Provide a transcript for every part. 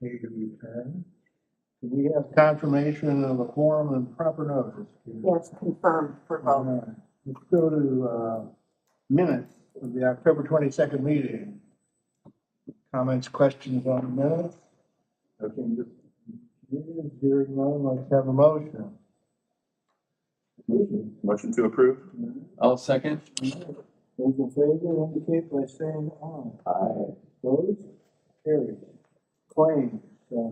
need to return. Do we have confirmation of the quorum and proper notice? Yes, confirmed for All both. right. Let's go to minutes of the October 22nd meeting. Comments, questions on the minutes? Nothing. Hearing none, let's have a motion. Motion to approve? I'll second. Those in favor indicate by saying aye. Aye. Opposed? Carried. Claims. I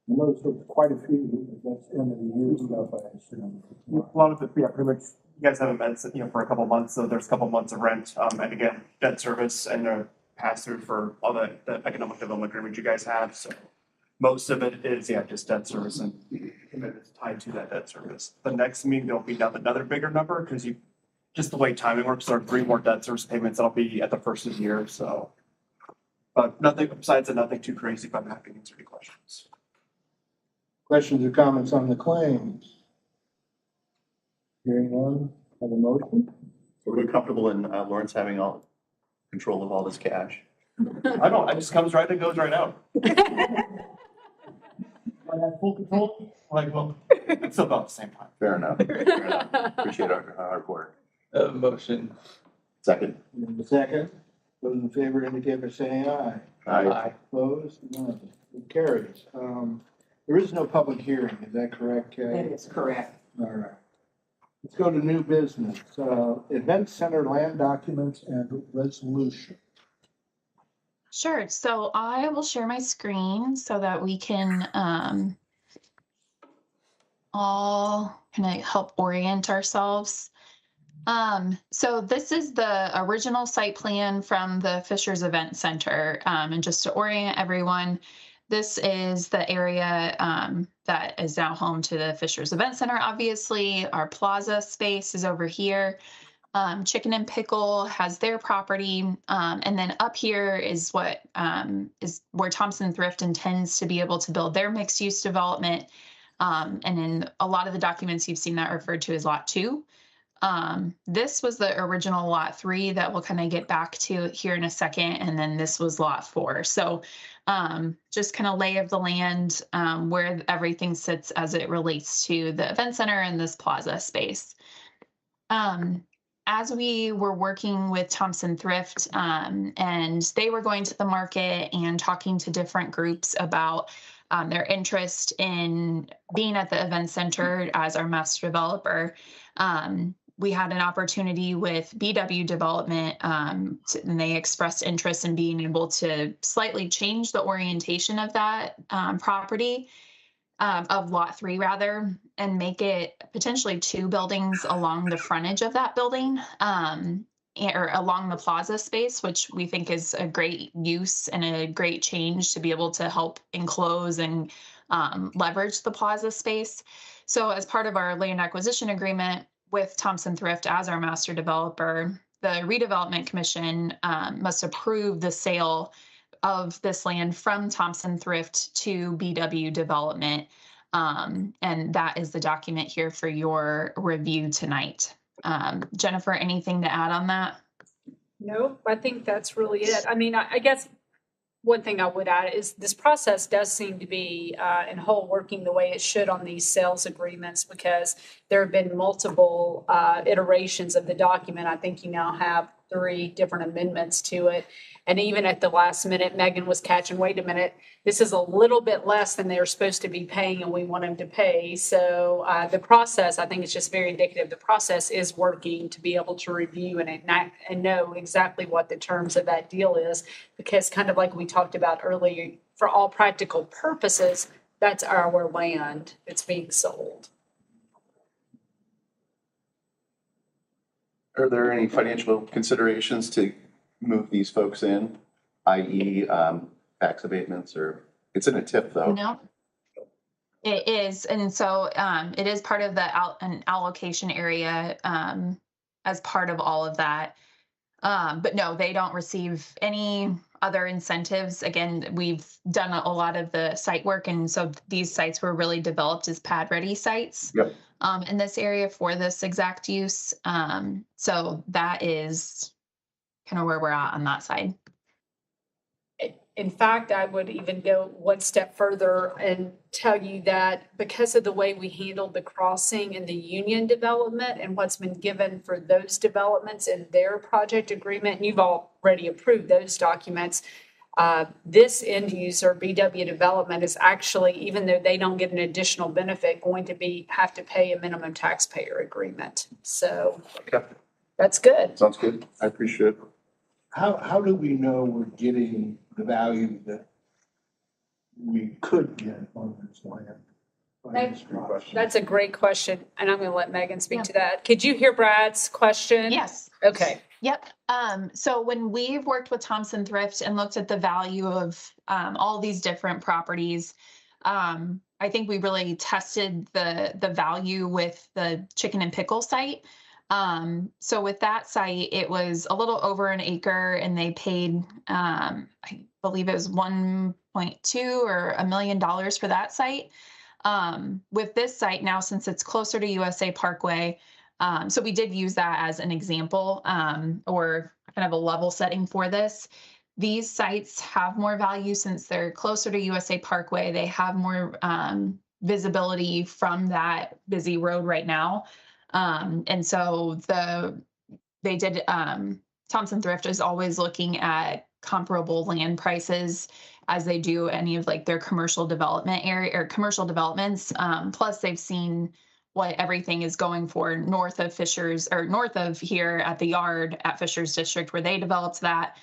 noticed there's quite a few, that's end of the year stuff, I assume. A lot of it, yeah, pretty much, you guys haven't been, for a couple months, so there's a couple months of rent, and again, debt service and a pass through for all the economic development agreement you guys have, so. Most of it is, just debt service and commitments tied to that debt service. The next meeting, there'll be another bigger number, because just the way timing works, there are 3 more debt service payments that'll be at the first of the year, so. But nothing, besides that, nothing too crazy, but I'm happy to answer any questions. Questions or comments on the claims? Hearing none, have a motion? Are we comfortable in Lawrence having all control of all this cash? It just comes right and goes right out. I have full control, it's still about the same time. Fair enough. Fair enough. Appreciate our hard work. Motion. Second. In the second, those in favor indicate by saying aye. Aye. Opposed? None. It carries. There is no public hearing, is that correct, Kay? That is correct. All right. Let's go to new business. Event center land documents and resolution. Sure. So I will share my screen so that we can all kind of help orient ourselves. So this is the original site plan from the Fishers Event Center. And just to orient everyone, this is the area that is now home to the Fishers Event Center, obviously. Our plaza space is over here. Chicken and Pickle has their property. And then up here is what is where Thompson Thrift intends to be able to build their mixed use development. And in a lot of the documents you've seen that referred to as Lot 2. This was the original Lot 3 that we'll kind of get back to here in a second. And then this was Lot 4. So just kind of lay of the land where everything sits as it relates to the event center and this plaza space. As we were working with Thompson Thrift and they were going to the market and talking to different groups about their interest in being at the event center as our master developer, we had an opportunity with BW Development, and they expressed interest in being able to slightly change the orientation of that property, of Lot 3 rather, and make it potentially 2 buildings along the frontage of that building, or along the plaza space, which we think is a great use and a great change to be able to help enclose and leverage the plaza space. So as part of our land acquisition agreement with Thompson Thrift as our master developer, the Redevelopment Commission must approve the sale of this land from Thompson Thrift to BW Development. And that is the document here for your review tonight. Jennifer, anything to add on that? Nope, I think that's really it. I mean, I guess one thing I would add is this process does seem to be in whole working the way it should on these sales agreements, because there have been multiple iterations of the document. I think you now have 3 different amendments to it. And even at the last minute, Megan was catching, wait a minute, this is a little bit less than they're supposed to be paying and we want them to pay. So the process, I think it's just very indicative. The process is working to be able to review and know exactly what the terms of that deal is, because kind of like we talked about earlier, for all practical purposes, that's our land that's being sold. Are there any financial considerations to move these folks in, i.e. tax abatements, or it's in a TIF though? No, it is. And so it is part of an allocation area as part of all of that. But no, they don't receive any other incentives. Again, we've done a lot of the site work. And so these sites were really developed as pad ready sites. Yep. In this area for this exact use. So that is kind of where we're at on that side. in fact, I would even go one step further and tell you that because of the way we handled the crossing and the union development and what's been given for those developments in their project agreement, and you've already approved those documents, this end user, BW Development, is actually, even though they don't get an additional benefit, going to have to pay a minimum taxpayer agreement. So Okay, that's good. sounds good. I appreciate it. How do we know we're getting the value that we could get on this land? by this process? That's a great question, and I'm going to let Megan speak to that. Could you hear Brad's question? Yes. Okay. Yep. So when we've worked with Thompson Thrift and looked at the value of all these different properties, I think we really tested the value with the Chicken and Pickle site. So with that site, it was a little over an acre, and they paid, I believe it was 1.2 or $1 million for that site. With this site now, since it's closer to USA Parkway, so we did use that as an example, or kind of a level setting for this. These sites have more value since they're closer to USA Parkway. They have more visibility from that busy road right now. And so they did, Thompson Thrift is always looking at comparable land prices as they do any of like their commercial development area or commercial developments. Plus they've seen what everything is going for north of Fishers, or north of here at the yard at Fishers District where they developed that.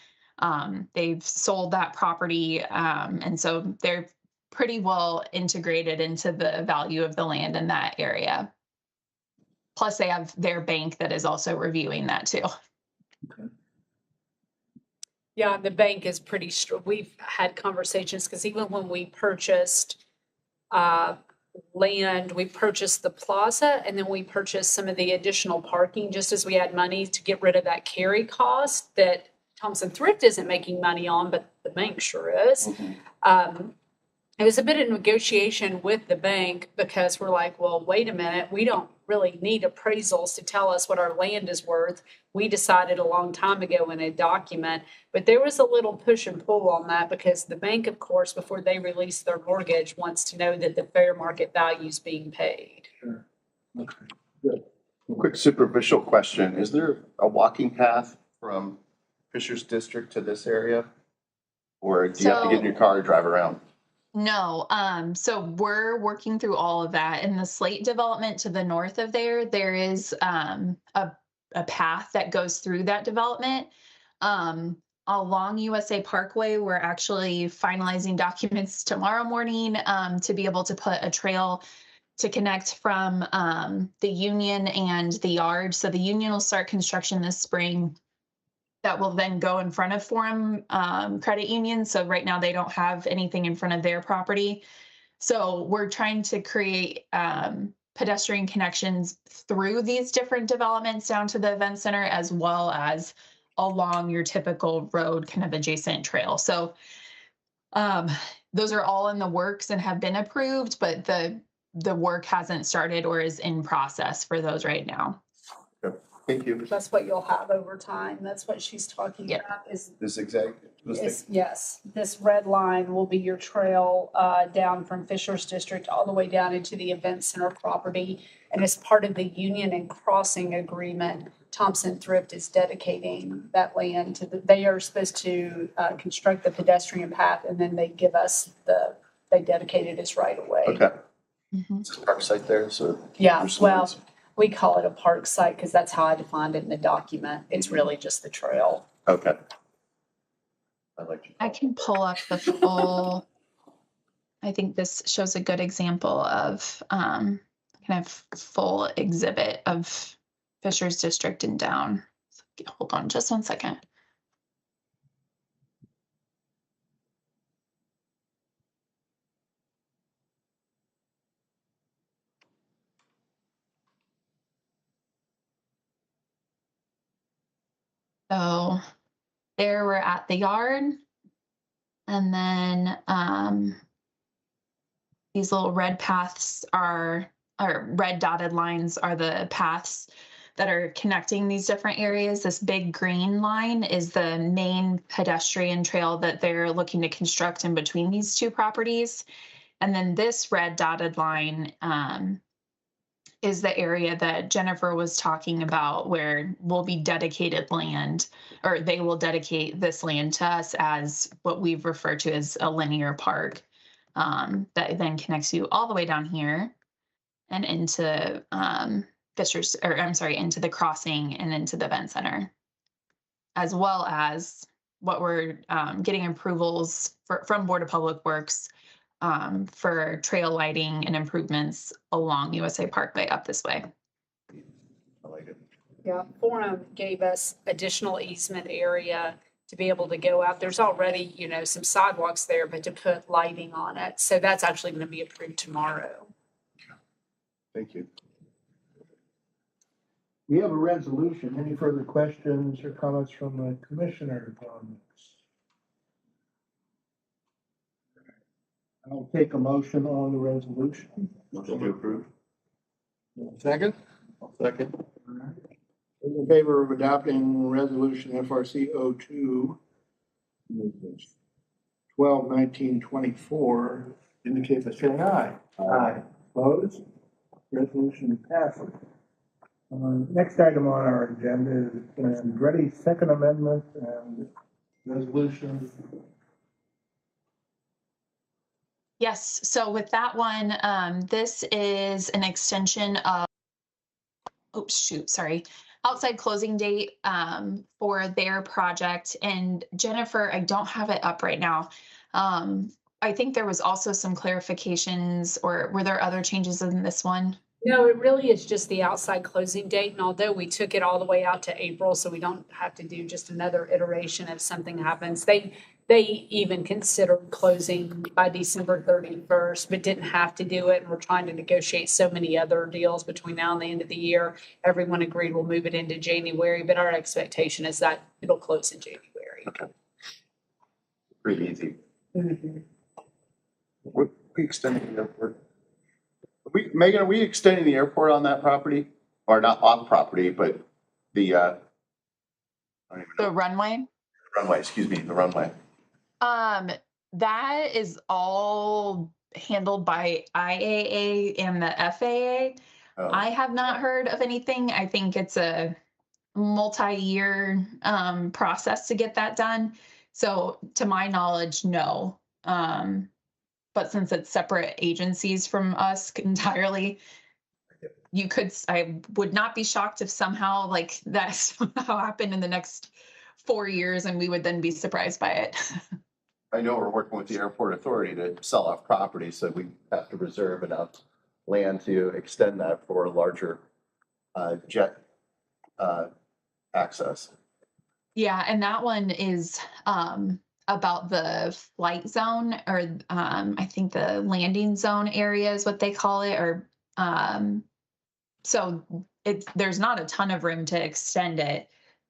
They've sold that property. And so they're pretty well integrated into the value of the land in that area. Plus they have their bank that is also reviewing that too. Yeah, the bank is pretty we've had conversations because even when we purchased land, we purchased the plaza and then we purchased some of the additional parking just as we had money to get rid of that carry cost that Thompson Thrift isn't making money on, but the bank sure is. It was a bit of negotiation with the bank because we're like, well, wait a minute, we don't really need appraisals to tell us what our land is worth. We decided a long time ago in a document, but there was a little push and pull on that because the bank, of course, before they release their mortgage, wants to know that the fair market value is being paid. Sure. Okay, good. Quick superficial question. Is there a walking path from Fishers District to this area? Or do you have to get in your car and drive around? No, so we're working through all of that. In the Slate development to the north of there is a path that goes through that development. Along USA Parkway, we're actually finalizing documents tomorrow morning to be able to put a trail to connect from the Union and the yard. So the Union will start construction this spring. That will then go in front of Forum Credit Union. So right now they don't have anything in front of their property. So we're trying to create pedestrian connections through these different developments down to the event center, as well as along your typical road kind of adjacent trail. So those are all in the works and have been approved, but the work hasn't started or is in process for those right now. Thank you. That's what you'll have over time. That's what she's talking about is This exact. yes, this red line will be your trail down from Fishers District all the way down into the event center property. And as part of the Union and Crossing agreement, Thompson Thrift is dedicating that land to they are supposed to construct the pedestrian path, and then they give us they dedicate it as right away. Okay. Mm-hmm. It's a park site there, so. Yeah, well, we call it a park site because that's how I defined it in the document. It's really just the trail. Okay. I like you. I can pull up the full, I think this shows a good example of kind of full exhibit of Fishers District and down. Hold on just 1 second. So there we're at the yard. And then these little red paths or red dotted lines are the paths that are connecting these different areas. This big green line is the main pedestrian trail that they're looking to construct in between these two properties. And then this red dotted line is the area that Jennifer was talking about where will be dedicated land, or they will dedicate this land to us as what we've referred to as a linear park that then connects you all the way down here and into Fisher's, or I'm sorry, into the crossing and into the event center, as well as what we're getting approvals from Board of Public Works for trail lighting and improvements along USA Parkway up this way. I like it. Yeah, Fornum gave us additional easement area to be able to go out. There's already, some sidewalks there, but to put lighting on it. So that's actually going to be approved tomorrow. Thank you. We have a resolution. Any further questions or comments from the commissioners on this? I'll take a motion on the resolution. Motion to approve. Second? I'll second. Those in favor of adopting resolution FRC 02 12/19/24 indicate by saying aye. Aye. Opposed? Resolution passes. Next item on our agenda is Andretti's second amendment and resolution. Yes, so with that one, this is an extension of, outside closing date for their project. And Jennifer, I don't have it up right now. I think there was also some clarifications, or were there other changes in this one? No, it really is just the outside closing date. And although we took it all the way out to April, so we don't have to do just another iteration if something happens. They even considered closing by December 31st, but didn't have to do it. And we're trying to negotiate so many other deals between now and the end of the year. Everyone agreed we'll move it into January, but our expectation is that it'll close in January. Okay. Pretty easy. Mm-hmm. We extending the airport. Megan, are we extending the airport on that property? Or not off property, but the, I don't even know. The runway? Runway, excuse me, the runway. That is all handled by IAA and the FAA. Oh, I have not heard of anything. I think it's a multi-year process to get that done. So to my knowledge, no. But since it's separate agencies from us entirely, I would not be shocked if somehow like that somehow happened in the next 4 years and we would then be surprised by it. I know we're working with the airport authority to sell off property, so we have to reserve enough land to extend that for larger jet access. Yeah, and that one is about the flight zone, or I think the landing zone area is what they call it, or so there's not a ton of room to extend it.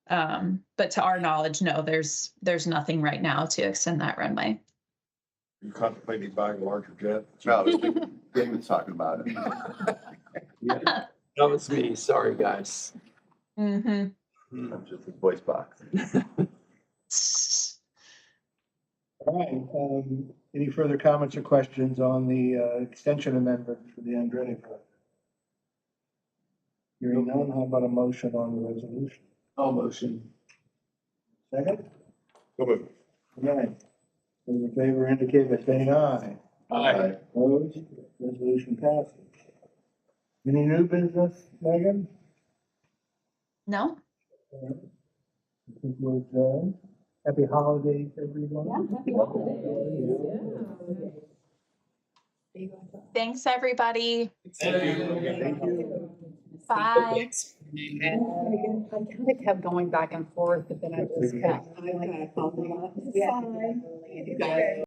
But to our knowledge, no, there's nothing right now to extend that runway. You contemplating buying a larger jet? No, David's talking about it. Yeah, that was me. Sorry, guys. Mm-hmm. I'm just a voice box. All right, any further comments or questions on the extension amendment for the Andretti project? Hearing none, how about a motion on the resolution? All motion. Second? Go move. All right. Those in favor indicate by saying aye. Aye. Opposed? Resolution passes. Any new business, Megan? No? All right. I think we're adjourned. Happy holidays, everyone. Thanks, everybody. Thank you. Bye. I kind of kept going back and forth, but then I just kept.